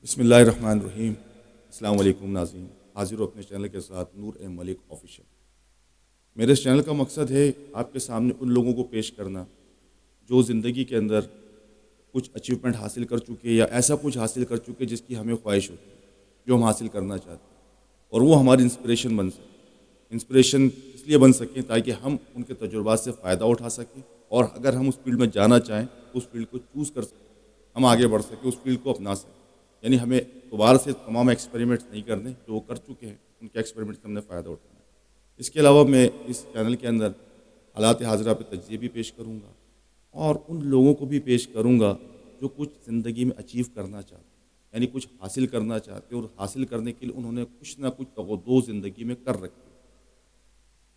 بسم اللہ الرحمن الرحیم۔ السلام علیکم ناظرین، حاضر ہوں اپنے چینل کے ساتھ نور اے ملک آفیشیل۔ میرے اس چینل کا مقصد ہے آپ کے سامنے ان لوگوں کو پیش کرنا جو زندگی کے اندر کچھ اچیومنٹ حاصل کر چکے یا ایسا کچھ حاصل کر چکے جس کی ہمیں خواہش ہوتی ہے، جو ہم حاصل کرنا چاہتے ہیں، اور وہ ہماری انسپریشن بن سکے۔ انسپریشن اس لیے بن سکیں تاکہ ہم ان کے تجربات سے فائدہ اٹھا سکیں، اور اگر ہم اس فیلڈ میں جانا چاہیں تو اس فیلڈ کو چوز کر سکیں، ہم آگے بڑھ سکیں، اس فیلڈ کو اپنا سکیں۔ یعنی ہمیں دوبارہ سے تمام ایکسپیریمنٹس نہیں کرنے، جو وہ کر چکے ہیں ان کے ایکسپیریمنٹ سے ہم نے فائدہ اٹھانا ہے۔ اس کے علاوہ میں اس چینل کے اندر حالات حاضرہ پہ تجزیے بھی پیش کروں گا، اور ان لوگوں کو بھی پیش کروں گا جو کچھ زندگی میں اچیو کرنا چاہتے ہیں، یعنی کچھ حاصل کرنا چاہتے ہیں، اور حاصل کرنے کے لیے انہوں نے کچھ نہ کچھ تغدو زندگی میں کر رکھی ہے۔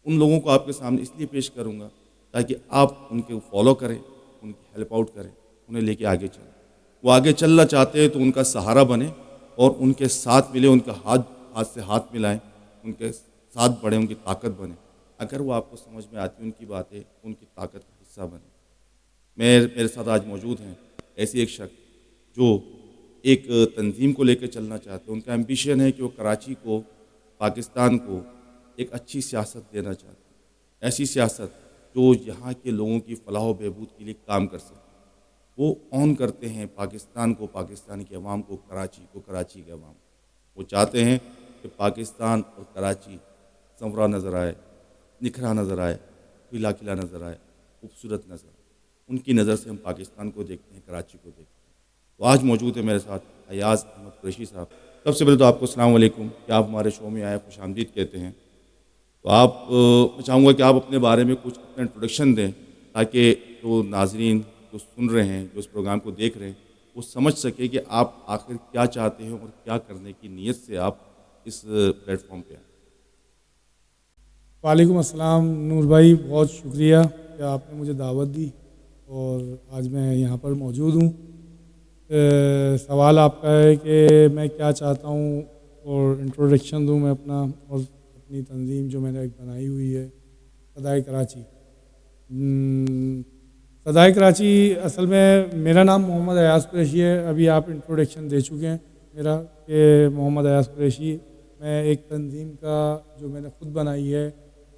ان لوگوں کو آپ کے سامنے اس لیے پیش کروں گا تاکہ آپ ان کے فالو کریں، ان کی ہیلپ آؤٹ کریں، انہیں لے کے آگے چلیں۔ وہ آگے چلنا چاہتے ہیں تو ان کا سہارا بنیں، اور ان کے ساتھ ملیں، ان کا ہاتھ سے ہاتھ ملائیں، ان کے ساتھ بڑھیں، ان کی طاقت بنیں۔ اگر وہ آپ کو سمجھ میں آتی ان کی باتیں، ان کی طاقت کا حصہ بنیں۔ میرے ساتھ آج موجود ہیں ایسی ایک شخص جو ایک تنظیم کو لے کے چلنا چاہتے ہیں۔ ان کا ایمبیشن ہے کہ وہ کراچی کو، پاکستان کو ایک اچھی سیاست دینا چاہتے ہیں، ایسی سیاست جو یہاں کے لوگوں کی فلاح و بہبود کے لیے کام کر سکے۔ وہ آن کرتے ہیں پاکستان کو، پاکستان کے عوام کو، کراچی کو، کراچی کے عوام کو۔ وہ چاہتے ہیں کہ پاکستان اور کراچی سنورا نظر آئے، نکھرا نظر آئے، کھلا کھلا نظر آئے، خوبصورت نظر آئے۔ ان کی نظر سے ہم پاکستان کو دیکھتے ہیں، کراچی کو دیکھتے ہیں۔ تو آج موجود ہے میرے ساتھ ایاز احمد قریشی صاحب۔ سب سے پہلے تو آپ کو السلام علیکم، کہ آپ ہمارے شو میں آئے، خوش آمدید کہتے ہیں۔ تو میں چاہوں گا کہ آپ اپنے بارے میں کچھ اپنا انٹروڈکشن دیں، تاکہ جو ناظرین جو سن رہے ہیں، جو اس پروگرام کو دیکھ رہے ہیں، وہ سمجھ سکے کہ آپ آخر کیا چاہتے ہیں اور کیا کرنے کی نیت سے آپ اس پلیٹ فارم پہ آئے۔ وعلیکم السلام نور بھائی، بہت شکریہ کہ آپ نے مجھے دعوت دی اور آج میں یہاں پر موجود ہوں۔ سوال آپ کا ہے کہ میں کیا چاہتا ہوں اور انٹروڈکشن دوں میں اپنا اور اپنی تنظیم جو میں نے ایک بنائی ہوئی ہے، صدائے کراچی۔ صدائے کراچی اصل میں میرا نام محمد ایاز قریشی ہے۔ ابھی آپ انٹروڈکشن دے چکے ہیں میرا کہ محمد ایاز قریشی، میں ایک تنظیم کا جو میں نے خود بنائی ہے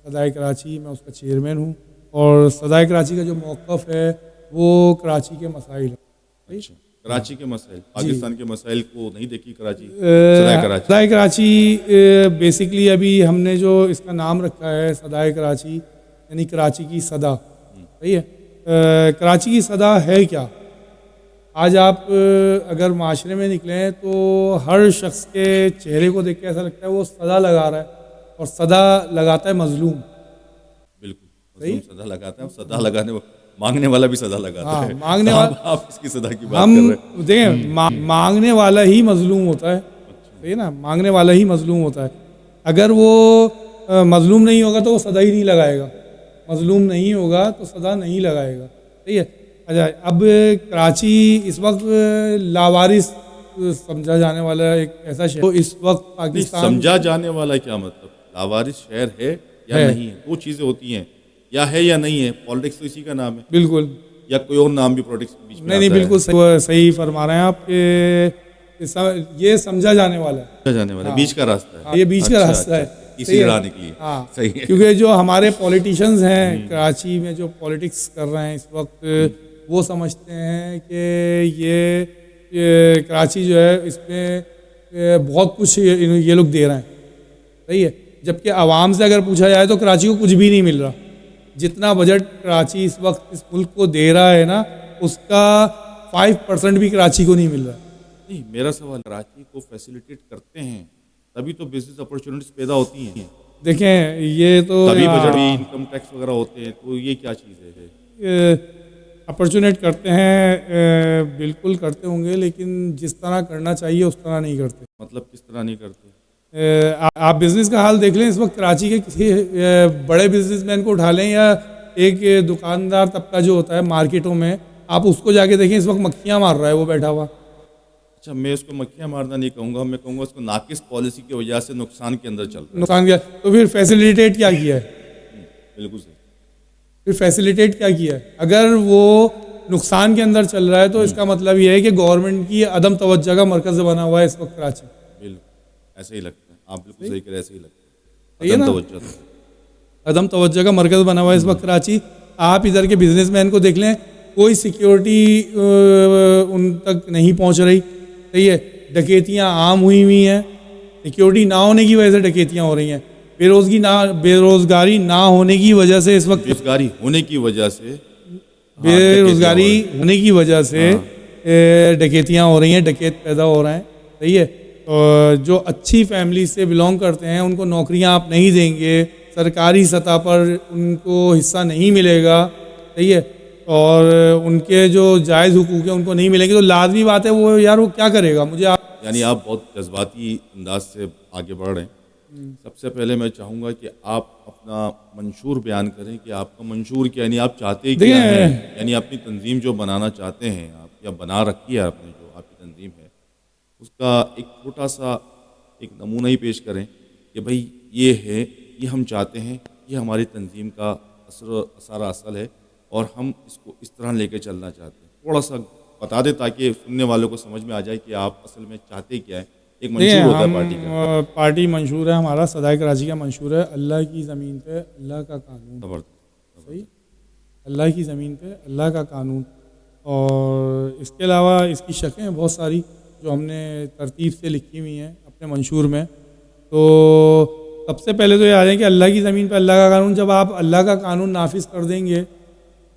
صدائے کراچی، میں اس کا چیئرمین ہوں، اور صدائے کراچی کا جو موقف ہے وہ کراچی کے مسائل ہے۔ اچھا، کراچی کے مسائل، پاکستان کے مسائل کو نہیں دیکھی کراچی، صدائے کراچی بیسکلی ابھی ہم نے جو اس کا نام رکھا ہے صدائے کراچی، یعنی کراچی کی صدا، صحیح ہے۔ کراچی کی صدا ہے کیا؟ آج آپ اگر معاشرے میں نکلیں تو ہر شخص کے چہرے کو دیکھ کے ایسا لگتا ہے وہ صدا لگا رہا ہے، اور صدا لگاتا ہے مظلوم۔ بالکل، مظلوم صدا لگاتا ہے، صدا لگانے مانگنے والا بھی صدا لگاتا ہے۔ مانگنے والا، آپ اس کی صدا کی بات کر رہے ہیں۔ دیکھیں مانگنے والا ہی مظلوم ہوتا ہے، صحیح نا، مانگنے والا ہی مظلوم ہوتا ہے۔ اگر وہ مظلوم نہیں ہوگا تو وہ صدا ہی نہیں لگائے گا، مظلوم نہیں ہوگا تو صدا نہیں لگائے گا، صحیح ہے۔ اچھا، اب کراچی اس وقت لاوارث سمجھا جانے والا ایک ایسا شہر، تو اس وقت پاکستان سمجھا جانے والا کیا مطلب؟ لاوارث شہر ہے یا نہیں ہے؟ دو چیزیں ہوتی ہیں، یا ہے یا نہیں ہے۔ پالیٹکس تو اسی کا نام ہے، بالکل، یا کوئی اور نام بھی پالیٹکس کے بیچ میں نہیں بالکل صحیح فرما رہے ہیں آپ کہ یہ سمجھا جانے والا ہے، جانے والا بیچ کا راستہ ہے، یہ بیچ کا راستہ ہے، اسی راہ نکلی۔ ہاں، صحیح ہے۔ کیونکہ جو ہمارے پولیٹیشنز ہیں کراچی میں، جو پولیٹکس کر رہے ہیں اس وقت، وہ سمجھتے ہیں کہ یہ کراچی جو ہے اس میں بہت کچھ یہ لوگ دے رہے ہیں، صحیح ہے۔ جبکہ عوام سے اگر پوچھا جائے تو کراچی کو کچھ بھی نہیں مل رہا۔ جتنا بجٹ کراچی اس وقت اس ملک کو دے رہا ہے نا، اس کا 5% بھی کراچی کو نہیں مل رہا۔ نہیں، میرا سوال، کراچی کو فیسیلیٹیٹ کرتے ہیں تبھی تو بزنس اپرچونٹیز پیدا ہوتی ہیں، دیکھیں یہ تو تبھی بجٹ بھی، انکم ٹیکس وغیرہ ہوتے ہیں، تو یہ کیا چیز ہے؟ اپرچونیٹ کرتے ہیں، بالکل کرتے ہوں گے، لیکن جس طرح کرنا چاہیے اس طرح نہیں کرتے۔ مطلب کس طرح نہیں کرتے؟ آپ بزنس کا حال دیکھ لیں اس وقت کراچی کے کسی بڑے بزنس مین کو اٹھا لیں، یا ایک دکاندار طبقہ جو ہوتا ہے مارکیٹوں میں، آپ اس کو جا کے دیکھیں، اس وقت مکھیاں مار رہا ہے وہ بیٹھا ہوا۔ اچھا، میں اس کو مکھیاں مارنا نہیں کہوں گا، میں کہوں گا اس کو ناقص پالیسی کی وجہ سے نقصان کے اندر چل رہا ہے۔ نقصان کیا تو پھر فیسیلیٹیٹ کیا کیا ہے؟ بالکل صحیح۔ پھر فیسیلیٹیٹ کیا کیا ہے؟ اگر وہ نقصان کے اندر چل رہا ہے تو اس کا مطلب یہ ہے کہ گورنمنٹ کی عدم توجہ کا مرکز بنا ہوا ہے اس وقت کراچی. بالکل ایسے ہی لگتا ہے, آپ بالکل صحیح کہہ رہے ہیں, ایسے ہی لگتا صحیح ہے, ہے عدم نا؟ توجہ. عدم توجہ کا مرکز بنا ہوا ہے اس وقت کراچی. آپ ادھر کے بزنس مین کو دیکھ لیں, کوئی سیکیورٹی ان تک نہیں پہنچ رہی. صحیح ہے, ڈکیتیاں عام ہوئی ہیں, سیکیورٹی نہ ہونے کی وجہ سے ڈکیتیاں ہو رہی ہیں. بے روزگاری نہ ہونے کی وجہ سے اس وقت بیروزگاری ہونے کی وجہ سے بے روزگاری ہونے کی وجہ سے ڈکیتیاں ہو رہی ہیں, ڈکیت پیدا ہو رہے ہیں. صحیح ہے, جو اچھی فیملی سے بلونگ کرتے ہیں ان کو نوکریاں آپ نہیں دیں گے, سرکاری سطح پر ان کو حصہ نہیں ملے گا. صحیح ہے, اور ان کے جو جائز حقوق ہیں ان کو نہیں ملیں گے, تو لازمی بات ہے وہ یار وہ کیا کرے گا. مجھے یعنی آپ بہت جذباتی انداز سے آگے بڑھ رہے ہیں. سب سے پہلے میں چاہوں گا کہ آپ اپنا منشور بیان کریں کہ آپ کا منشور کیا, یعنی آپ چاہتے کیا ہیں, یعنی اپنی تنظیم جو بنانا چاہتے ہیں آپ, یا بنا رکھی ہے آپ نے جو آپ کی تنظیم ہے, اس کا ایک چھوٹا سا ایک نمونہ ہی پیش کریں کہ بھائی یہ ہے, یہ ہم چاہتے ہیں, یہ ہماری تنظیم کا اثر اصل ہے اور ہم اس کو اس طرح لے کے چلنا چاہتے ہیں. تھوڑا سا بتا دیں تاکہ سننے والوں کو سمجھ میں آ جائے کہ آپ اصل میں چاہتے کیا ہے. ایک منشور ہوتا ہے پارٹی کا. پارٹی منشور ہے ہمارا, صدائے کراچی کا منشور ہے, اللہ کی زمین پہ اللہ کا قانون. صحیح, اللہ کی زمین پہ اللہ کا قانون. اور اس کے علاوہ اس کی شکلیں بہت ساری جو ہم نے ترتیب سے لکھی ہوئی ہیں اپنے منشور میں. تو سب سے پہلے تو یہ آ جائیں کہ اللہ کی زمین پہ اللہ کا قانون. جب آپ اللہ کا قانون نافذ کر دیں گے,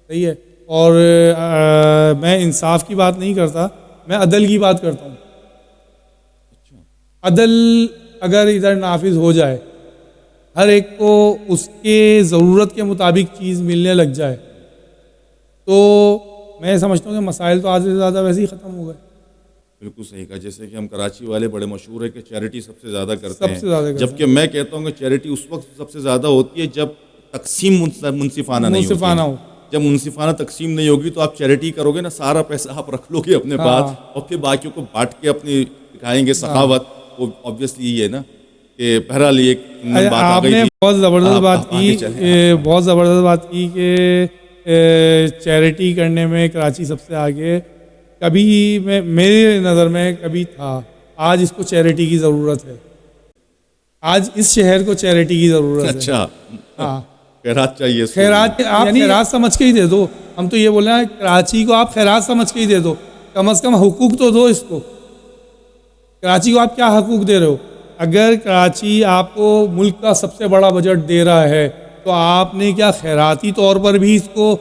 صحیح ہے, اور میں انصاف کی بات نہیں کرتا, میں عدل کی بات کرتا ہوں. عدل اگر ادھر نافذ ہو جائے, ہر ایک کو اس کے ضرورت کے مطابق چیز ملنے لگ جائے, تو میں سمجھتا ہوں کہ مسائل تو آدھے سے زیادہ ویسے ہی ختم ہو گئے. بالکل صحیح کہا. جیسے کہ ہم کراچی والے بڑے مشہور ہے کہ چیریٹی سب سے زیادہ کرتے ہیں, سب سے زیادہ کرتے ہیں. جبکہ میں کہتا ہوں کہ چیریٹی اس وقت سب سے زیادہ ہوتی ہے جب تقسیم منصفانہ نہیں ہوتی. منصفانہ ہو. جب منصفانہ تقسیم نہیں ہوگی تو آپ چیریٹی کرو گے نا, سارا پیسہ آپ رکھ لو گے اپنے پاس اور پھر باقیوں کو بانٹ کے اپنی دکھائیں گے سخاوت. وہ آبویسلی یہ ہے نا کہ بہرحال ایک بات آ آپ گئی نے تھی. بہت زبردست بات کی, بہت زبردست بات کی کہ چیریٹی کرنے میں کراچی سب سے آگے. کبھی میری نظر میں کبھی تھا, آج اس کو چیریٹی کی ضرورت ہے. آج اس شہر کو چیریٹی کی ضرورت ہے. اچھا, ہاں, خیرات چاہیے. خیرات آپ خیرات سمجھ کے ہی دے دو. ہم تو یہ بول رہے ہیں کراچی کو آپ خیرات سمجھ کے ہی دے دو, کم از کم حقوق تو دو اس کو. کراچی کو آپ کیا حقوق دے رہے ہو؟ اگر کراچی آپ کو ملک کا سب سے بڑا بجٹ دے رہا ہے تو آپ نے کیا خیراتی طور پر بھی اس کو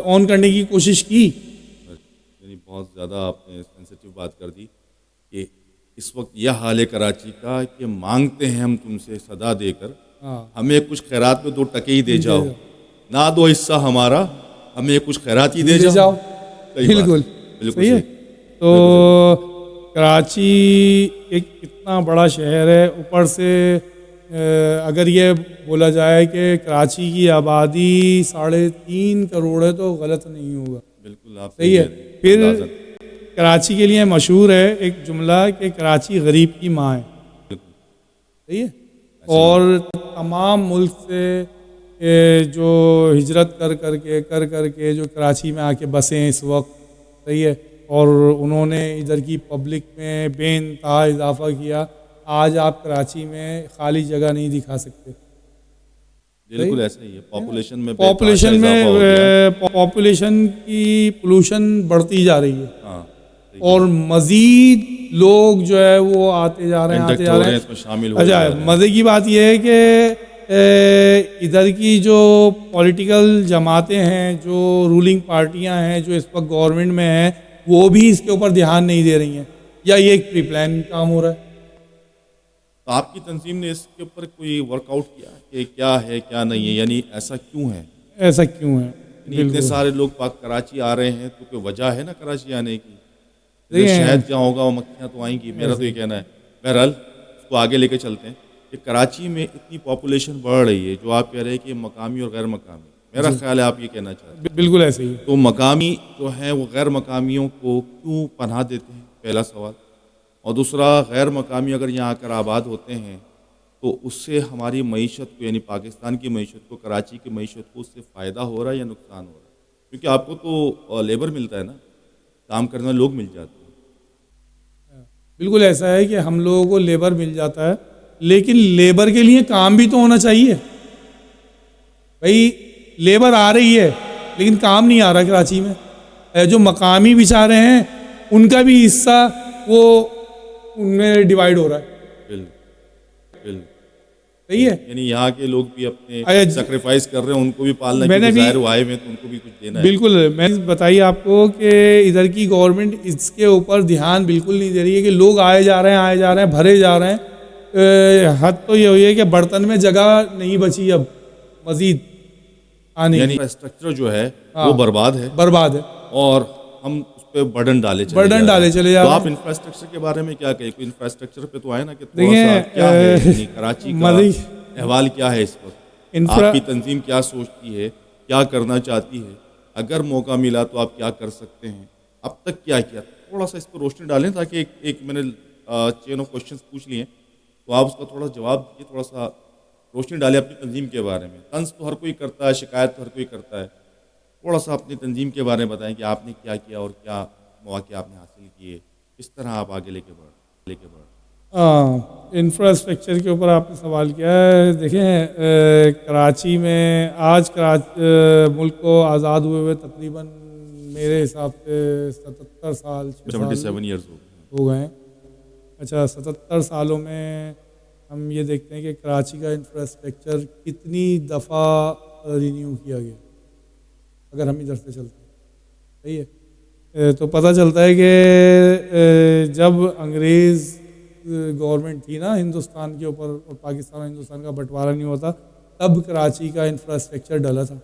آن کرنے کی کوشش کی؟ یعنی بہت زیادہ آپ نے سینسیٹیو بات کر دی کہ اس وقت یہ حال ہے کراچی کا کہ مانگتے ہیں ہم تم سے صدا دے کر, ہمیں کچھ خیرات میں 2 ٹکے ہی دے جاؤ, نہ دو حصہ ہمارا, ہمیں کچھ خیرات ہی دے جاؤ. بالکل صحیح ہے. تو کراچی ایک اتنا بڑا شہر ہے, اوپر سے اگر یہ بولا جائے کہ کراچی کی آبادی 3.5 کروڑ ہے تو غلط نہیں ہوگا. بالکل آپ صحیح ہے. پھر کراچی کے لیے مشہور ہے ایک جملہ کہ کراچی غریب کی ماں ہے. صحیح ہے. اور تمام ملک سے جو ہجرت کر کے جو کراچی میں آ کے بسے ہیں اس وقت, صحیح ہے, اور انہوں نے ادھر کی پبلک میں بے انتہا اضافہ کیا. آج آپ کراچی میں خالی جگہ نہیں دکھا سکتے. بالکل ایسا ہی ہے. پاپولیشن کی پولوشن بڑھتی جا رہی ہے, اور مزید لوگ جو ہے وہ آتے جا رہے ہیں اس میں شامل ہو. اچھا, مزے کی بات یہ ہے کہ ادھر کی جو پولیٹیکل جماعتیں ہیں, جو رولنگ پارٹیاں ہیں, جو اس وقت گورنمنٹ میں ہیں, وہ بھی اس کے اوپر دھیان نہیں دے رہی ہیں, یا یہ ایک پری پلان کام ہو رہا ہے. تو آپ کی تنظیم نے اس کے اوپر کوئی ورک آؤٹ کیا کہ کیا ہے کیا نہیں ہے, یعنی ایسا کیوں ہے؟ اتنے سارے لوگ پاک کراچی آ رہے ہیں تو کوئی وجہ ہے نا کراچی آنے کی. شہد کیا ہوگا, وہ مکھیاں تو آئیں گی, میرا تو یہ کہنا ہے. بہرحال اس کو آگے لے کے چلتے ہیں کہ کراچی میں اتنی پاپولیشن بڑھ رہی ہے, جو آپ کہہ رہے ہیں کہ مقامی اور غیر مقامی, میرا خیال ہے آپ یہ کہنا چاہتے ہیں. بالکل ایسے ہی. تو مقامی جو ہیں وہ غیر مقامیوں کو کیوں پناہ دیتے ہیں, پہلا سوال. اور دوسرا, غیر مقامی اگر یہاں آ کر آباد ہوتے ہیں تو اس سے ہماری معیشت کو, یعنی پاکستان کی معیشت کو, کراچی کی معیشت کو اس سے فائدہ ہو رہا ہے یا نقصان ہو رہا ہے؟ کیونکہ آپ کو تو لیبر ملتا ہے نا, کام کرنے والے لوگ مل جاتے ہیں. بالکل ایسا ہے کہ ہم لوگوں کو لیبر مل جاتا ہے, لیکن لیبر کے لیے کام بھی تو ہونا چاہیے بھائی. لیبر آ رہی ہے لیکن کام نہیں آ رہا کراچی میں. جو مقامی بیچارے ہیں ان کا بھی حصہ وہ ان میں ڈیوائیڈ ہو رہا ہے. بالکل صحیح ہے, یعنی یہاں کے لوگ بھی اپنے سیکریفائس کر رہے ہیں, ان کو بھی پالنا, میں نے کیونکہ بھی ظاہر آئے ہوئے تو ان کو بھی کچھ دینا ہے. بالکل میں بتائیے آپ کو کہ ادھر کی گورنمنٹ اس کے اوپر دھیان بالکل نہیں دے رہی ہے کہ لوگ آئے جا رہے ہیں بھرے جا رہے ہیں. حد تو یہ ہوئی ہے کہ برتن میں جگہ نہیں بچی اب مزید آنے یعنی کی. انفراسٹرکچر جو ہے وہ برباد ہے اور ہم اس پہ برڈن ڈالے چلے جا تو رہے آپ ہیں. انفراسٹرکچر کے بارے میں کیا کہیں, کوئی انفراسٹرکچر پہ تو آئے نا کہ تھوڑا دیکھیں سا کیا ہے یعنی کراچی کا احوال کیا ہے اس وقت, آپ کی تنظیم کیا سوچتی ہے, کیا کرنا چاہتی ہے, اگر موقع ملا تو آپ کیا کر سکتے ہیں, اب تک کیا کیا, تھوڑا سا اس پہ روشنی ڈالیں تاکہ ایک میں نے چین آف کوشچنس پوچھ لیے تو آپ اس کا تھوڑا جواب دیجیے, تھوڑا سا روشنی ڈالیں اپنی تنظیم کے بارے میں. طنز تو ہر کوئی کرتا ہے, شکایت تو ہر کوئی کرتا ہے, تھوڑا سا اپنی تنظیم کے بارے میں بتائیں کہ آپ نے کیا کیا اور کیا مواقع آپ نے حاصل کیے, اس طرح آپ آگے لے کے بڑھ. انفراسٹرکچر کے اوپر آپ نے سوال کیا ہے. دیکھیں کراچی میں آج ملک کو آزاد ہوئے تقریباً میرے حساب سے 77 سال 77 ایئرز ہو گئے ہیں. اچھا 77 سالوں میں ہم یہ دیکھتے ہیں کہ کراچی کا انفراسٹرکچر کتنی دفعہ رینیو کیا گیا اگر ہم ادھر سے چلتے ہیں. صحیح ہے, تو پتہ چلتا ہے کہ جب انگریز گورنمنٹ تھی نا ہندوستان کے اوپر اور پاکستان اور ہندوستان کا بٹوارا نہیں ہوتا تب کراچی کا انفراسٹرکچر ڈلا تھا,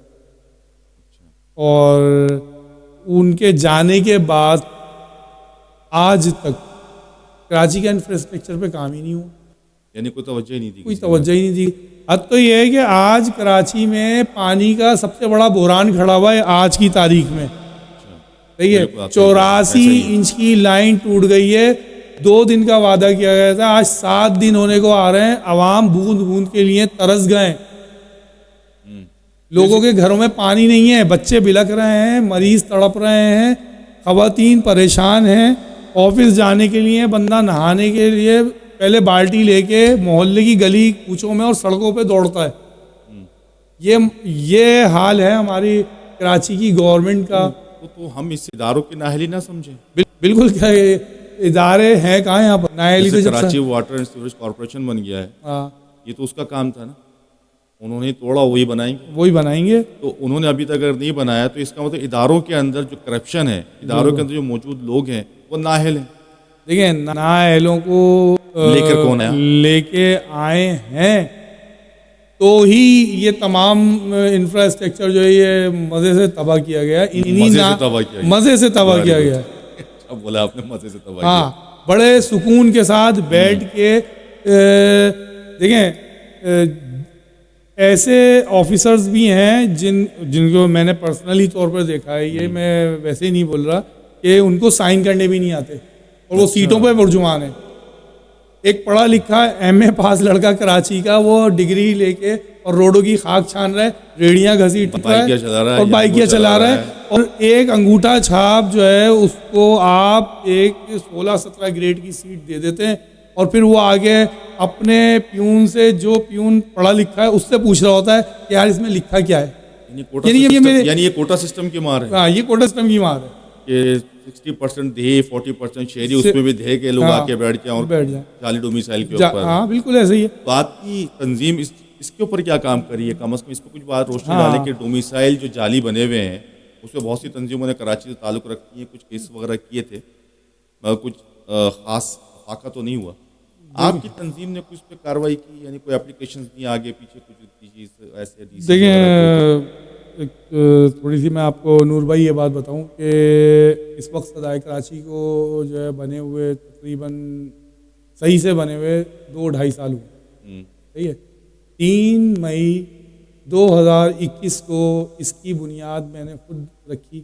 اور ان کے جانے کے بعد آج تک کراچی کا انفراسٹرکچر پہ کام ہی نہیں ہوا. یعنی کوئی توجہ ہی نہیں دی, کوئی توجہ ہی نہیں دی. حد تو یہ ہے کہ آج کراچی میں پانی کا سب سے بڑا بحران کھڑا ہوا ہے آج کی تاریخ میں. صحیح ہے, 84 انچ کی لائن ٹوٹ گئی ہے. 2 دن کا وعدہ کیا گیا تھا, آج 7 دن ہونے کو آ رہے ہیں. عوام بوند بوند کے لیے ترس گئے. لوگوں کے گھروں میں پانی نہیں ہے, بچے بلک رہے ہیں, مریض تڑپ رہے ہیں, خواتین پریشان ہیں. آفس جانے کے لیے بندہ نہانے کے لیے پہلے بالٹی لے کے محلے کی گلی کوچوں میں اور سڑکوں پہ دوڑتا ہے. یہ حال ہے ہماری کراچی کی گورنمنٹ کا. تو ہم اس اداروں کی نااہلی نہ سمجھیں. بالکل کیا ادارے ہیں کہاں یہاں پر نااہلی. Karachi Water and Sewerage Corporation بن گیا ہے, یہ تو اس کا کام تھا نا, انہوں نے توڑا وہی بنائیں گے. تو انہوں نے ابھی تک اگر نہیں بنایا تو اس کا مطلب اداروں کے اندر جو کرپشن ہے, اداروں کے اندر جو موجود لوگ ہیں وہ نااہل ہیں. دیکھیں نااہلوں کو لے کر کون ہے, لے کے آئے ہیں تو ہی یہ تمام انفراسٹرکچر جو ہے یہ مزے سے تباہ کیا گیا. مزے سے تباہ کیا گیا. اب بولا آپ نے مزے سے تباہ کیا. بڑے سکون کے ساتھ بیٹھ کے دیکھیں ایسے آفیسرز بھی ہیں جن کو میں نے پرسنلی طور پر دیکھا ہے, یہ میں ویسے ہی نہیں بول رہا, کہ ان کو سائن کرنے بھی نہیں آتے اور وہ سیٹوں پہ برجمان ہیں. ایک پڑھا لکھا ایم اے پاس لڑکا کراچی کا, وہ ڈگری لے کے اور روڈوں کی خاک چھان رہا ہے, ریڑیاں گھسیٹ رہا ہے اور بائکیاں چلا رہا ہے, اور ایک انگوٹھا چھاپ جو ہے اس کو آپ ایک 16-17 گریڈ کی سیٹ دے دیتے ہیں, اور پھر وہ آگے اپنے پیون سے, جو پیون پڑھا لکھا ہے اس سے پوچھ رہا ہوتا ہے کہ یار اس میں لکھا کیا ہے. یعنی یہ کوٹا سسٹم کی مار ہے. ہاں, یہ کوٹا سسٹم کی مار ہے کہ 60% دے 40% شہری اس میں بھی دے کے لوگ آ کے بیٹھ جائیں اور جعلی ڈومیسائل کے اوپر. ہاں بالکل ایسا ہی ہے. تو آپ کی تنظیم اس کے اوپر کیا کام کری ہے, کم از کم اس پہ کچھ بات روشنی ڈالے کہ ڈومیسائل جو جعلی بنے ہوئے ہیں اس پہ بہت سی تنظیموں نے کراچی سے تعلق رکھتی ہیں, کچھ کیس وغیرہ کیے تھے, کچھ خاص فاقہ تو نہیں ہوا. آپ کی تنظیم نے کچھ پہ کارروائی کی, یعنی کوئی اپلیکیشنز نہیں آگے پیچھے کچھ چیز ایسے؟ دیکھیں تھوڑی سی میں آپ کو نور بھائی یہ بات بتاؤں کہ اس وقت صدائے کراچی کو جو ہے بنے ہوئے تقریباً صحیح سے بنے ہوئے 2-2.5 سال ہوئے. صحیح ہے. 3 مئی 2021 کو اس کی بنیاد میں نے خود رکھی,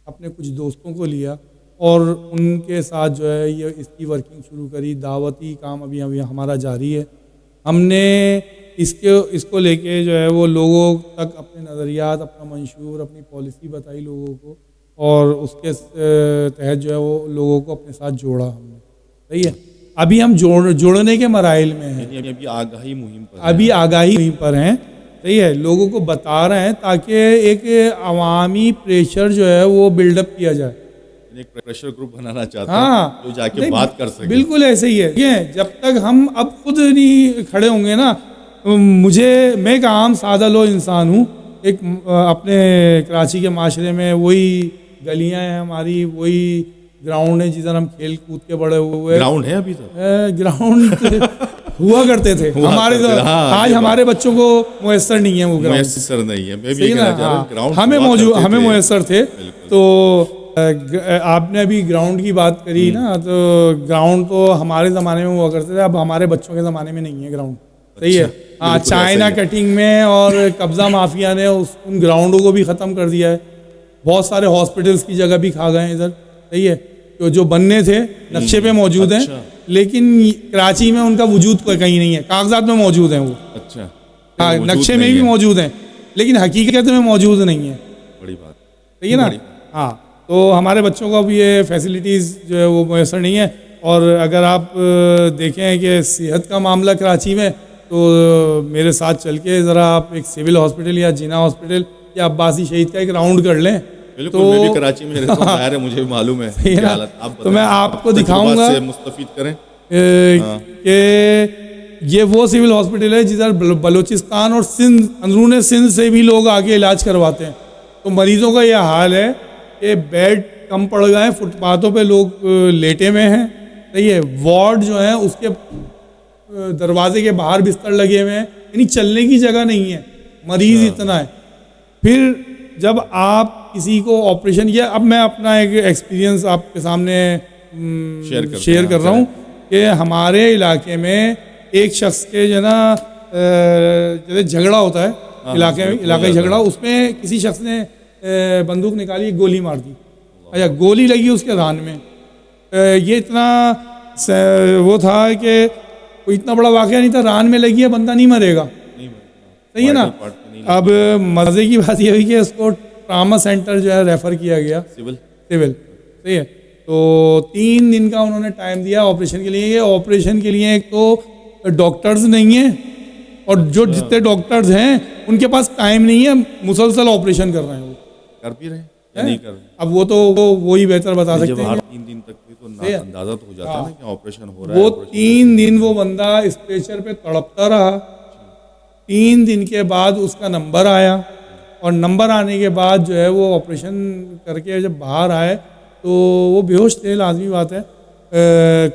اپنے کچھ دوستوں کو لیا اور ان کے ساتھ جو ہے یہ اس کی ورکنگ شروع کری. دعوتی کام ابھی ہمارا جاری ہے. ہم نے اس کو لے کے جو ہے وہ لوگوں تک اپنے نظریات، اپنا منشور، اپنی پالیسی بتائی لوگوں کو، اور اس کے تحت جو ہے وہ لوگوں کو اپنے ساتھ جوڑا ہم نے. صحیح ہے. ابھی ہم جوڑنے کے مراحل میں ہیں، ابھی آگاہی مہم پر ابھی آگاہی مہم پر ہیں. صحیح ہے. لوگوں کو بتا رہے ہیں تاکہ ایک عوامی پریشر جو ہے وہ بلڈ اپ کیا جائے. ایک پریشر گروپ بنانا چاہتے ہاں، ہیں جو جا کے بات کر سکے. بالکل ایسے ہی ہے. یہ جب تک ہم اب خود نہیں کھڑے ہوں گے نا، میں ایک عام سادہ لو انسان ہوں. ایک اپنے کراچی کے معاشرے میں وہی گلیاں ہیں ہماری، وہی گراؤنڈ ہے جدھر ہم کھیل کود کے بڑے ہوئے. گراؤنڈ ہے ابھی تک؟ گراؤنڈ ہوا کرتے تھے ہمارے. آج ہمارے بچوں کو میسر نہیں ہے وہ گراؤنڈ. میسر نہیں ہے. میں بھی کہنا چاہ رہا ہوں گراؤنڈ ہمیں میسر تھے. تو آپ نے ابھی گراؤنڈ کی بات کری نا، تو گراؤنڈ تو ہمارے زمانے میں ہوا کرتے تھے، اب ہمارے بچوں کے زمانے میں نہیں ہے گراؤنڈ. صحیح ہے. ہاں، چائنا کٹنگ میں اور قبضہ مافیا نے ان گراؤنڈوں کو بھی ختم کر دیا ہے. بہت سارے ہاسپٹلس کی جگہ بھی کھا گئے ہیں ادھر. صحیح ہے. جو بننے تھے نقشے پہ موجود ہیں، لیکن کراچی میں ان کا وجود کہیں نہیں ہے. کاغذات میں موجود ہیں وہ. اچھا. ہاں، نقشے میں بھی موجود ہیں لیکن حقیقت میں موجود نہیں ہے. بڑی بات. صحیح ہے نا. ہاں، تو ہمارے بچوں کو اب یہ فیسلٹیز جو ہے وہ میسر نہیں ہے. اور اگر آپ دیکھیں کہ صحت کا معاملہ کراچی میں، تو میرے ساتھ چل کے ذرا آپ ایک سول ہاسپٹل یا جینا ہاسپٹل یا عباسی شہید کا ایک راؤنڈ کر لیں. بالکل، میں بھی کراچی میں رہتا ہوں، ظاہر ہے مجھے بھی معلوم ہے حالت. تو میں آپ کو دکھاؤں گا مستفید کریں کہ یہ وہ سول ہاسپٹل ہے جدھر بلوچستان اور سندھ، اندرون سندھ سے بھی لوگ آگے علاج کرواتے ہیں. تو مریضوں کا یہ حال ہے کہ بیڈ کم پڑ گئے ہیں، فٹ پاتھوں پہ لوگ لیٹے ہوئے ہیں. صحیح ہے. وارڈ جو ہیں اس کے دروازے کے باہر بستر لگے ہوئے ہیں، یعنی چلنے کی جگہ نہیں ہے. مریض اتنا ہے. پھر جب آپ کسی کو آپریشن کیا، اب میں اپنا ایک ایکسپیرینس آپ کے سامنے شیئر کر رہا ہوں کہ ہمارے علاقے میں ایک شخص کے جو ہے نا جیسے جھگڑا ہوتا ہے علاقائی جھگڑا، اس میں کسی شخص نے بندوق نکالی، گولی مار دی. اچھا، گولی لگی اس کے ران میں. یہ اتنا وہ تھا کہ کوئی اتنا بڑا واقعہ نہیں تھا. ران میں لگی ہے، بندہ نہیں مرے گا. صحیح ہے نا. اب مزے کی بات یہ ہوئی کہ اس کو ٹراما سینٹر جو ہے ریفر کیا گیا، سول. صحیح ہے. تو 3 دن کا انہوں نے ٹائم دیا آپریشن کے لیے. یہ آپریشن کے لیے ایک تو ڈاکٹرز نہیں ہیں، اور جو جتنے ڈاکٹرز ہیں ان کے پاس ٹائم نہیں ہے. مسلسل آپریشن کر رہے ہیں. وہ کر بھی رہے ہیں یا نہیں کر رہے ہیں؟ اب وہ تو وہی بہتر بتا سکتے ہیں. 3 دن تک بھی تو اندازہ تو ہو جاتا ہے نا کہ آپریشن ہو رہا ہے. وہ 3 دن وہ بندہ اسٹریچر پہ تڑپتا رہا. 3 دن کے بعد اس کا نمبر آیا، اور نمبر آنے کے بعد جو ہے وہ آپریشن کر کے جب باہر آئے تو وہ بے ہوش تھے، لازمی بات ہے.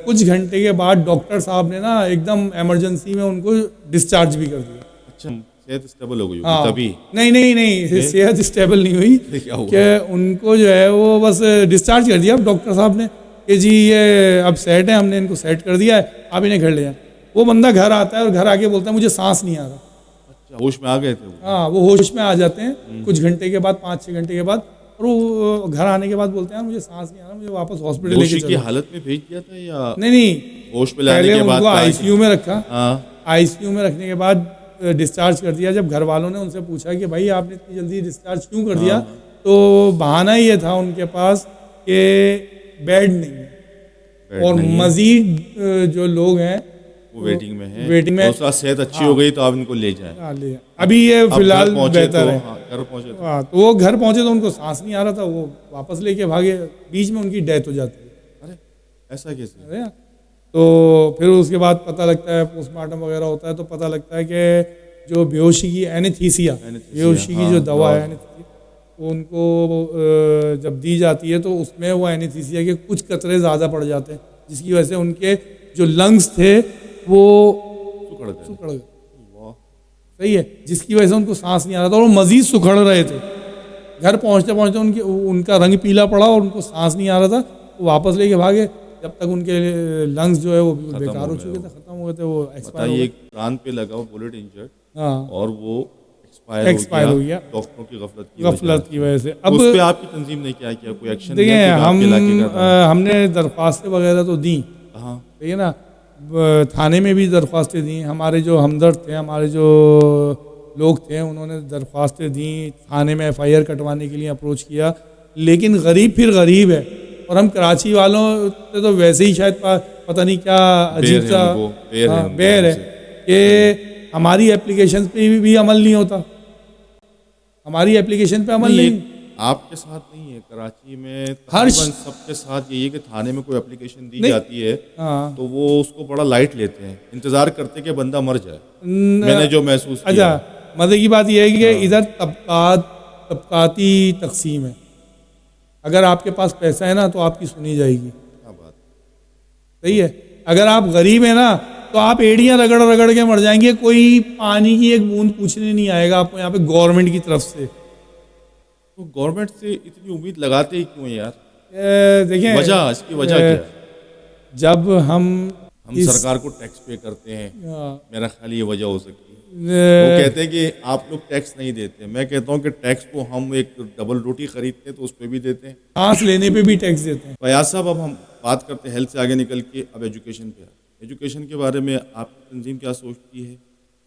کچھ گھنٹے کے بعد ڈاکٹر صاحب نے نا ایک دم ایمرجنسی میں ان کو ڈسچارج بھی کر دیا. اچھا، صحت اسٹیبل ہو گئی تبھی؟ نہیں، صحت اسٹیبل نہیں ہوئی کہ ان کو جو ہے وہ بس ڈسچارج کر دیا ڈاکٹر صاحب نے کہ جی یہ اب سیٹ ہے، ہم نے ان کو سیٹ کر دیا ہے، آپ انہیں گھر لے جائیں. وہ بندہ گھر آتا ہے اور گھر آ کے بولتا ہے مجھے سانس نہیں آ رہا. ہوش میں آ گئے تھے؟ ہاں، وہ ہوش میں آ جاتے ہیں کچھ گھنٹے کے بعد، 5-6 گھنٹے کے بعد. اور وہ گھر آنے کے بعد بولتے ہیں مجھے سانس نہیں آ رہا، مجھے واپس ہاسپٹل لے کے چلو. کی حالت میں بھیج دیا تھا یا نہیں، ہوش میں لانے کے بعد آئی سی یو میں رکھا. آئی سی یو میں رکھنے کے بعد ڈسچارج کر دیا. جب گھر والوں نے ان سے پوچھا کہ بھائی آپ نے اتنی جلدی ڈسچارج کیوں کر دیا، تو بہانہ یہ تھا ان کے پاس کہ بیڈ نہیں ہے اور مزید جو لوگ ہیں وہ ویٹنگ میں صحت اچھی ہو گئی تو آپ ان کو لے جائیں. ابھی یہ فی الحال بہتر ہے. گھر پہنچے تو وہ گھر پہنچے تو ان کو سانس نہیں آ رہا تھا، وہ واپس لے کے بھاگے. بیچ میں ان کی ڈیتھ ہو جاتی ہے. ارے ایسا کیسے؟ تو پھر اس کے بعد پتہ لگتا ہے، پوسٹ مارٹم وغیرہ ہوتا ہے تو پتہ لگتا ہے کہ جو بیہوشی کی اینیتھیسیا، بیہوشی کی جو دوا ہے وہ ان کو جب دی جاتی ہے تو اس میں وہ اینیتھیسیا کے کچھ قطرے زیادہ پڑ جاتے ہیں، جس کی وجہ سے ان کے جو لنگس تھے وہ سکڑ گئے. صحیح ہے. جس کی وجہ سے ان کو سانس نہیں آ رہا تھا اور وہ مزید سکھڑ رہے تھے. گھر پہنچتے پہنچتے ان کا رنگ پیلا پڑا اور ان کو سانس نہیں آ رہا تھا. وہ واپس لے کے بھاگے جب تک ان کے لنگس جو ہے وہ بیکار ہو چکے تھے، ختم ہو گئے تھے. وہ ایکسپائر ہو گئے. کان پہ لگا بولٹ انجرڈ، ہاں، اور وہ ایکسپائر ہو گیا ڈاکٹروں کی غفلت کی وجہ سے. اب اس پہ آپ کی تنظیم نے کیا کوئی ایکشن؟ دیکھیں، ہم نے درخواستیں وغیرہ تو دیں، ٹھیک ہے نا. تھانے میں بھی درخواستیں دیں. ہمارے جو ہمدرد تھے, ہمارے جو لوگ تھے, انہوں نے درخواستیں دیں, تھانے میں ایف آئی آر کٹوانے کے لیے اپروچ کیا. لیکن غریب پھر غریب ہے, اور ہم کراچی والوں سے تو ویسے ہی شاید پتہ نہیں کیا عجیب سا بیر ہے کہ ہماری اپلیکیشن پہ بھی عمل نہیں ہوتا. ہماری اپلیکیشن پہ عمل نہیں. آپ کے ساتھ نہیں ہے, کراچی میں تقریباً سب کے ساتھ یہی ہے کہ تھانے میں کوئی اپلیکیشن دی جاتی ہے تو وہ اس کو بڑا لائٹ لیتے ہیں, انتظار کرتے کہ بندہ مر جائے. میں نے جو محسوس کیا. اچھا, مزے کی بات یہ ہے کہ ادھر طبقاتی تقسیم ہے. اگر آپ کے پاس پیسہ ہے نا تو آپ کی سنی جائے گی. کیا بات, صحیح ہے. اگر آپ غریب ہیں نا تو آپ ایڑیاں رگڑ رگڑ کے مر جائیں گے, کوئی پانی کی ایک بوند پوچھنے نہیں آئے گا آپ کو یہاں پہ گورنمنٹ کی طرف سے. تو گورنمنٹ سے اتنی امید لگاتے ہی کیوں یار؟ دیکھیں وجہ, اس کی وجہ کیا ہے؟ جب ہم سرکار کو ٹیکس پے کرتے ہیں, میرا خیال یہ وجہ ہو سکتی ہے. وہ کہتے ہیں کہ آپ لوگ ٹیکس نہیں دیتے. میں کہتا ہوں کہ ٹیکس کو ہم ایک ڈبل روٹی خریدتے ہیں تو اس پہ بھی دیتے ہیں, سانس لینے پہ بھی ٹیکس دیتے ہیں. فیاض صاحب, اب ہم بات کرتے ہیں ہیلتھ سے آگے نکل کے اب ایجوکیشن پہ. ایجوکیشن کے بارے میں آپ کی تنظیم کیا سوچتی ہے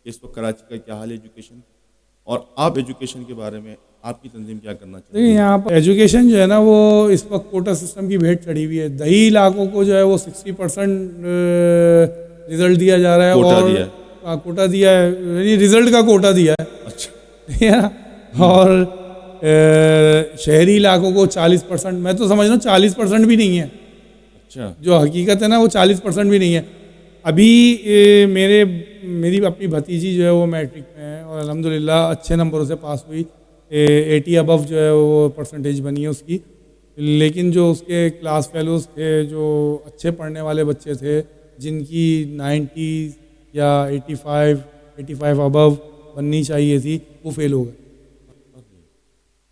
کہ اس وقت کراچی کا کیا حال ہے ایجوکیشن, اور آپ ایجوکیشن کے بارے میں آپ کی تنظیم کیا کرنا چاہتی ہے؟ یہاں پر ایجوکیشن جو ہے نا وہ اس وقت کوٹا سسٹم کی بھیٹ چڑھی ہوئی ہے. دیہی علاقوں کو جو ہے وہ 60% رزلٹ دیا جا رہا ہے, اور کوٹا دیا ہے, یعنی رزلٹ کا کوٹا دیا ہے. اچھا. اور شہری علاقوں کو 40%. میں تو سمجھ رہا ہوں 40% بھی نہیں ہے. اچھا, جو حقیقت ہے نا وہ 40% بھی نہیں ہے. ابھی میری اپنی بھتیجی جو ہے وہ میٹرک میں ہے اور الحمدللہ اچھے نمبروں سے پاس ہوئی. 80 ابو جو ہے وہ پرسنٹیج بنی ہے اس کی. لیکن جو اس کے کلاس فیلوز تھے, جو اچھے پڑھنے والے بچے تھے, جن کی 90 یا 85 ابو بننی چاہیے تھی, وہ فیل ہو گئے.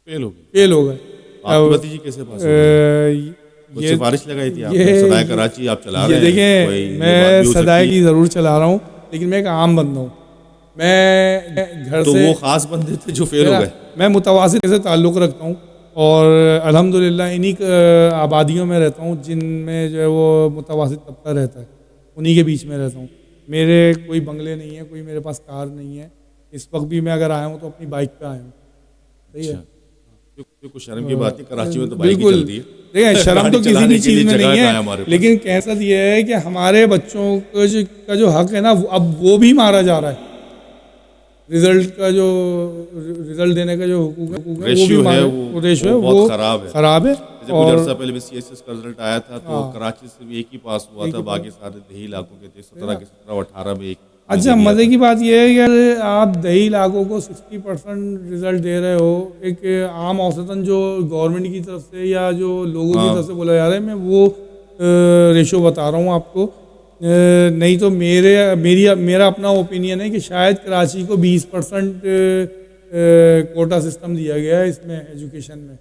فیل ہو گئے. آپ کی بھتیجی کیسے پاس ہوئی؟ یہ سفارش لگائی تھی آپ نے؟ صدائے کراچی آپ چلا رہے ہیں. دیکھیں میں صدائے کی ضرور چلا رہا ہوں, لیکن میں ایک عام بندہ ہوں. میں گھر تو سے, وہ خاص بندے تھے جو فیل ہو گئے. میں متوسط سے تعلق رکھتا ہوں اور الحمدللہ انہی آبادیوں میں رہتا ہوں جن میں جو ہے وہ متوسط طبقہ رہتا ہے, انہی کے بیچ میں رہتا ہوں. میرے کوئی بنگلے نہیں ہے, کوئی میرے پاس کار نہیں ہے. اس وقت بھی میں اگر آیا ہوں تو اپنی بائک پہ آیا ہوں. صحیح ہے. کچھ شرم کی بات نہیں, کراچی میں تو بائک ہی چلتی ہے. دیکھیں شرم تو کسی بھی چیز میں نہیں ہے, لیکن کیسا یہ ہے کہ ہمارے بچوں کا جو حق ہے نا اب وہ بھی مارا جا رہا ہے. رزلٹ دینے کا جو حقوق ہے وہ ریشیو ہے وہ خراب ہے. کچھ عرصہ پہلے بھی سی ایس ایس کا رزلٹ آیا تھا تو کراچی سے بھی ایک ہی پاس ہوا تھا, باقی سارے دیہی علاقوں کے تھے 17 کے 17 18 میں ایک. اچھا, مزے کی بات یہ ہے کہ آپ دیہی علاقوں کو 60% رزلٹ دے رہے ہو. ایک عام اوسطاً جو گورنمنٹ کی طرف سے یا جو لوگوں کی طرف سے بولا جا رہا ہے, میں وہ ریشو بتا رہا ہوں آپ کو. نہیں تو میرا اپنا اوپینین ہے کہ شاید کراچی کو 20% کوٹا سسٹم دیا گیا ہے اس میں ایجوکیشن میں,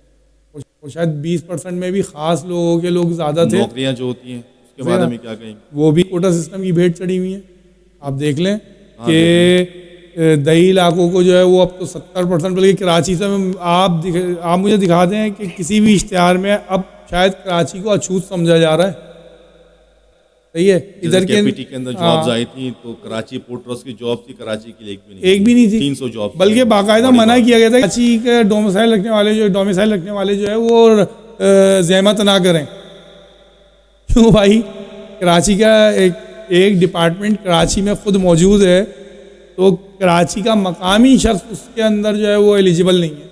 اور شاید 20% میں بھی خاص لوگ زیادہ تھے. نوکریاں جو ہوتی ہیں اس کے بارے میں کیا کہیں گے؟ وہ بھی کوٹا سسٹم کی بھیٹ چڑھی ہوئی ہیں. آپ دیکھ لیں کہ دیہی علاقوں کو جو ہے وہ اب تو 70%, بلکہ کراچی سے آپ مجھے دکھا دیں کہ کسی بھی اشتہار میں اب شاید کراچی کو اچھوت سمجھا جا رہا ہے. صحیح ہے. ادھر کے پی ٹی کے اندر جابز آئی تھیں تو کراچی پورٹ ٹرسٹ کی جاب تھی, کراچی کی ایک بھی نہیں تھی. 300 جاب, بلکہ باقاعدہ منع کیا گیا تھا کراچی کے ڈومسائل رکھنے والے جو ہے وہ زحمت نہ کریں. کیوں بھائی, کراچی کا ایک ڈپارٹمنٹ کراچی میں خود موجود ہے تو کراچی کا مقامی شخص اس کے اندر جو ہے وہ ایلیجیبل نہیں ہے.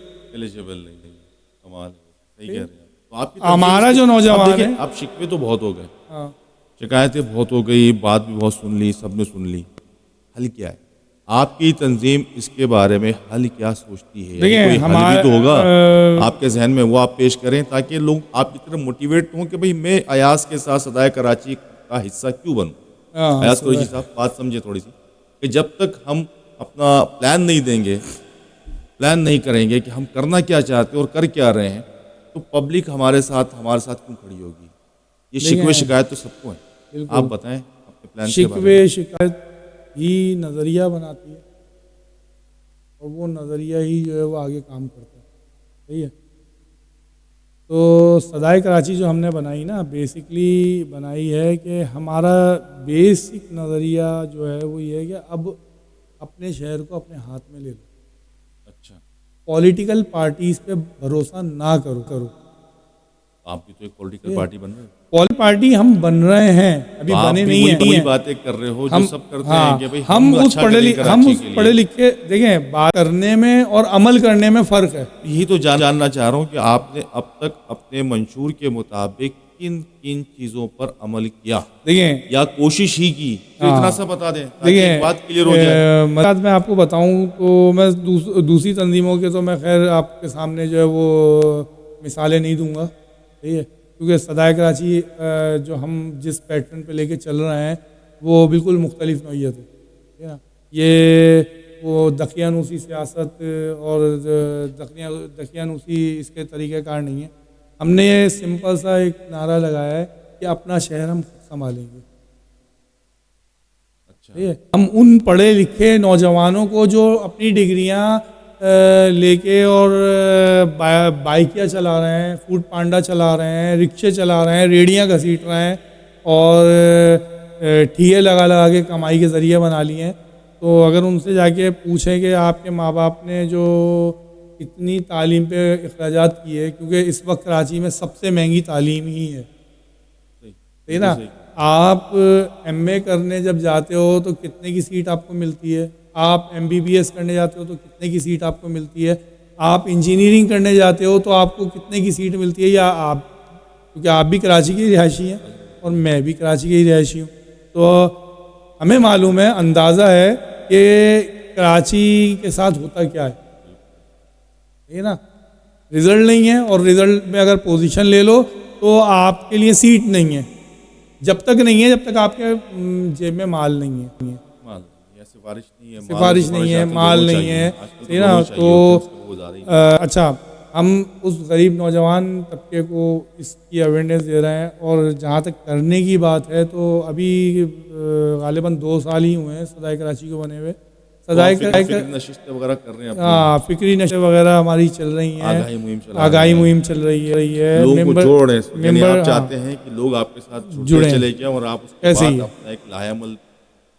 کمال ہے, صحیح کہہ رہے ہیں. ہمارا جو نوجوان ہے, اب شکوے تو بہت ہو گئے, شکایتیں بہت ہو گئی, بات بھی بہت سن لی, سب نے سن لی. حل کیا ہے آپ کی تنظیم اس کے بارے میں, حل کیا سوچتی ہے؟ کوئی حل بھی تو ہوگا آپ کے ذہن میں, وہ آپ پیش کریں تاکہ لوگ آپ کی طرف موٹیویٹ ہوں کہ بھئی میں ایاز کے ساتھ صدائے کراچی کا حصہ کیوں بنوں. ایاز قریشی صاحب بات سمجھے تھوڑی سی, کہ جب تک ہم اپنا پلان نہیں دیں گے, پلان نہیں کریں گے کہ ہم کرنا کیا چاہتے ہیں اور کر کیا رہے ہیں, تو پبلک ہمارے ساتھ کیوں کھڑی ہوگی؟ یہ شکوے شکایت تو سب کو ہیں. آپ بتائیں اپنے پلان کے بارے میں. شکایت ہی نظریہ بناتی ہے اور وہ نظریہ ہی جو ہے وہ آگے کام کرتا ہے. صحیح ہے. تو صدائے کراچی جو ہم نے بنائی نا، بیسکلی بنائی ہے کہ ہمارا بیسک نظریہ جو ہے وہ یہ ہے کہ اب اپنے شہر کو اپنے ہاتھ میں لے لو، اچھا، پولیٹیکل پارٹیز پہ بھروسہ نہ کرو. آپ بھی تو ایک پولیٹیکل پارٹی بن رہے ہیں، پارٹی ہم بن رہے ہیں، ابھی تو آپ بنے بھی نہیں وہی ہیں. باتیں کر رہے ہو جو ہم سب کرتے ہاں ہیں کہ بھائی ہم اچھا کریں ہم کراچی اس کے پڑھے لیے. لکھے دیکھیں، بات کرنے میں اور عمل کرنے میں فرق ہے. یہی تو جاننا چاہ رہا ہوں کہ آپ نے اب تک اپنے منشور کے مطابق کن کن چیزوں پر عمل کیا دیکھیں یا کوشش ہی کی، تو اتنا سا بتا دیں تاکہ ایک بات کلیئر ہو جائے. مثلاً میں آپ کو بتاؤں تو میں دوسری تنظیموں کے تو میں خیر آپ کے سامنے جو ہے وہ مثالیں نہیں دوں گا، ٹھیک ہے، کیونکہ صدائے کراچی جو ہم جس پیٹرن پہ لے کے چل رہے ہیں وہ بالکل مختلف نوعیت ہے، ٹھیک ہے نا. یہ وہ دقیانوسی سیاست اور دقیانوسی اس کے طریقہ کار نہیں ہے. ہم نے یہ سمپل سا ایک نعرہ لگایا ہے کہ اپنا شہر ہم خود سنبھالیں گے. اچھا، ہم ان پڑھے لکھے نوجوانوں کو جو اپنی ڈگریاں لے کے اور بائکیاں چلا رہے ہیں، فوڈ پانڈا چلا رہے ہیں، رکشے چلا رہے ہیں، ریڑیاں گھسیٹ رہے ہیں اور ٹھیے لگا لگا کے کمائی کے ذریعے بنا لیے ہیں، تو اگر ان سے جا کے پوچھیں کہ آپ کے ماں باپ نے جو اتنی تعلیم پہ اخراجات کیے، کیونکہ اس وقت کراچی میں سب سے مہنگی تعلیم ہی ہے، صحیح، ٹھیک ہے بالکل نا. صحیح. آپ ایم اے کرنے جب جاتے ہو تو کتنے کی سیٹ آپ کو ملتی ہے، آپ ایم بی بی ایس کرنے جاتے ہو تو کتنے کی سیٹ آپ کو ملتی ہے، آپ انجینئرنگ کرنے جاتے ہو تو آپ کو کتنے کی سیٹ ملتی ہے، یا آپ کیونکہ آپ بھی کراچی کے رہائشی ہیں اور میں بھی کراچی کے ہی رہائشی ہوں، تو ہمیں معلوم ہے، اندازہ ہے کہ کراچی کے ساتھ ہوتا کیا ہے، ٹھیک ہے نا. رزلٹ نہیں ہے اور رزلٹ میں اگر پوزیشن لے لو تو آپ کے لیے سیٹ نہیں ہے، جب تک نہیں ہے جب تک آپ کے جیب میں مال نہیں ہے، مال نہیں ہے، سفارش نہیں ہے، مال اور سفارش نہیں سفارش ہے، آج کل مال دونوں نہیں چاہیے، ہے، آج کل تو ٹھیک ہے نا. دونوں تو چاہیے ہوتے ہیں، اس کو گزارا ہی نہیں. اچھا، ہم اس غریب نوجوان طبقے کو اس کی اویئرنیس دے رہے ہیں، اور جہاں تک کرنے کی بات ہے تو ابھی غالباً 2 سال ہی ہوئے ہیں صدائے کراچی کو بنے ہوئے. تو آپ صدائے فکر نشستیں وغیرہ کر رہے ہیں اپنی، فکری نشر وغیرہ ہماری چل رہی ہیں، آگاہی مہم چلا رہے آگاہی ہیں، مہم چل رہی ہے، لوگوں کو جوڑ رہے ہیں، یعنی آپ ہاں چاہتے ہیں کہ لوگ آپ کے ساتھ جڑتے جڑیں، چلے جائیں اور آپ اس کے ایسے ہی بعد ہے، اپنا ایک لاہے عمل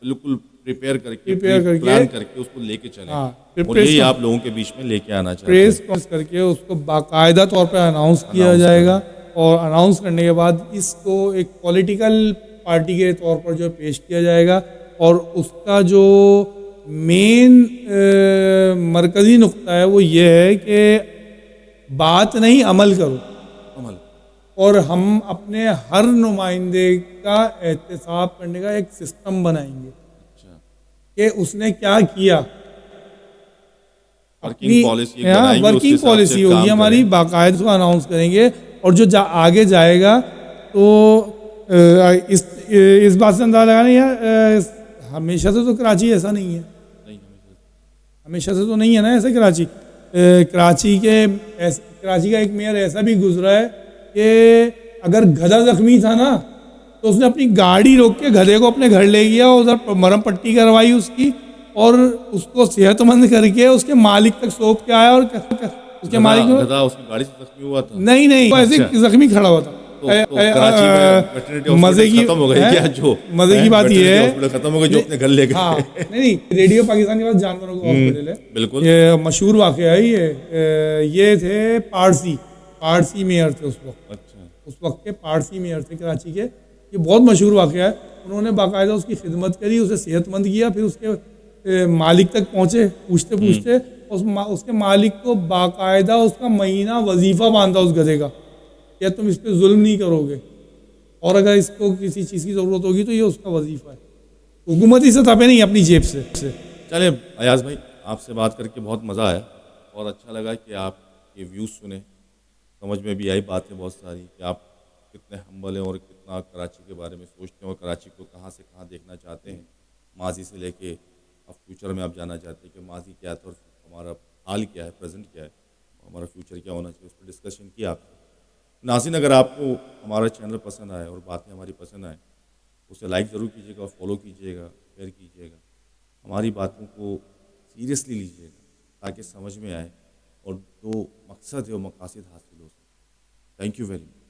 بالکل پریپیئر کر کے پری پریپیئر کر کے، پلان کر کے اس کو لے کے چلیں، ہاں پھر اور یہی آپ لوگوں کے بیچ میں لے کے آنا چاہتے پریس ہیں. کانفرنس کر کے اس کو باقاعدہ طور پہ اناؤنس کیا اناؤنس جائے کریں، گا، اور اناؤنس کرنے کے بعد اس کو ایک پولیٹیکل پارٹی کے طور پر جو پیش کیا جائے گا، اور اس کا جو مین مرکزی نقطہ ہے وہ یہ ہے کہ بات نہیں، عمل کرو، عمل. اور ہم اپنے ہر نمائندے کا احتساب کرنے کا ایک سسٹم بنائیں گے اچھا، کہ اس نے کیا کیا. ورکنگ اپنی پالیسی ایک بنائیں گے، اس کے ورکنگ حساب سے پالیسی ہوگی کام ہماری، کریں. باقاعدہ کو اناؤنس کریں گے، اور جو آگے جائے گا تو اس بات سے اندازہ لگانا یار، ہمیشہ سے تو کراچی ایسا نہیں ہے، نہیں، ہمیشہ سے تو نہیں ہے نا ایسے کراچی. کراچی کا ایک میئر ایسا بھی گزرا ہے کہ اگر گدھا زخمی تھا نا تو اس نے اپنی گاڑی روک کے گدھے کو اپنے گھر لے گیا، ادھر مرہم پٹی کروائی اس کی، اور اس کو صحت مند کر کے اس کے مالک تک سونپ کے آیا، اور اس کے مالک نے گدھا اس کی گاڑی سے زخمی ہوا تھا. نہیں وہ ایسے اچھا، زخمی کھڑا ہوا تھا. تو کراچی میں ویٹرنری مزے ہاسپٹل کی ختم ہو گئے کیا؟ جو مزے کی بات یہ ویٹرنری ہے، ہاسپٹل ختم ہو گئے جو اپنے گھر لے ہاں گئے. نہیں، ریڈیو پاکستان کے پاس جانوروں کا ہاسپٹل ہے، بالکل. یہ مشہور واقعہ ہے. یہ تھے پارسی میئر تھے اس وقت، اچھا، اس وقت کے پارسی میئر تھے کراچی کے. یہ بہت مشہور واقعہ ہے. انہوں نے باقاعدہ اس کی خدمت کری، اسے صحت مند کیا، پھر اس کے مالک تک پہنچے پوچھتے اس کے مالک کو باقاعدہ اس کا مہینہ وظیفہ باندھا اس گدھے کا، یا تم اس پہ ظلم نہیں کرو گے، اور اگر اس کو کسی چیز کی ضرورت ہوگی تو یہ اس کا وظیفہ ہے، حکومتی سطح پہ نہیں، اپنی جیب سے. چلیں ایاز بھائی، آپ سے بات کر کے بہت مزہ آیا اور اچھا لگا کہ آپ یہ ویوز سنیں، سمجھ میں بھی آئی باتیں بہت ساری کہ آپ کتنے ہمبل ہیں اور کتنا کراچی کے بارے میں سوچتے ہیں اور کراچی کو کہاں سے کہاں دیکھنا چاہتے ہیں، ماضی سے لے کے اب فیوچر میں آپ جانا چاہتے ہیں کہ ماضی کیا تھا اور ہمارا حال کیا ہے، پریزنٹ کیا ہے، ہمارا فیوچر کیا ہونا چاہیے، اس پر ڈسکشن کیا آپ سے. ناظرین، اگر آپ کو ہمارا چینل پسند آئے اور باتیں ہماری پسند آئیں، اسے لائک ضرور کیجیے گا، فالو کیجیے گا، شیئر کیجیے گا، ہماری باتوں کو سیریسلی لیجیے گا تاکہ سمجھ میں آئے اور جو مقصد ہے وہ مقاصد حاصل ہو سکے. Thank you very much.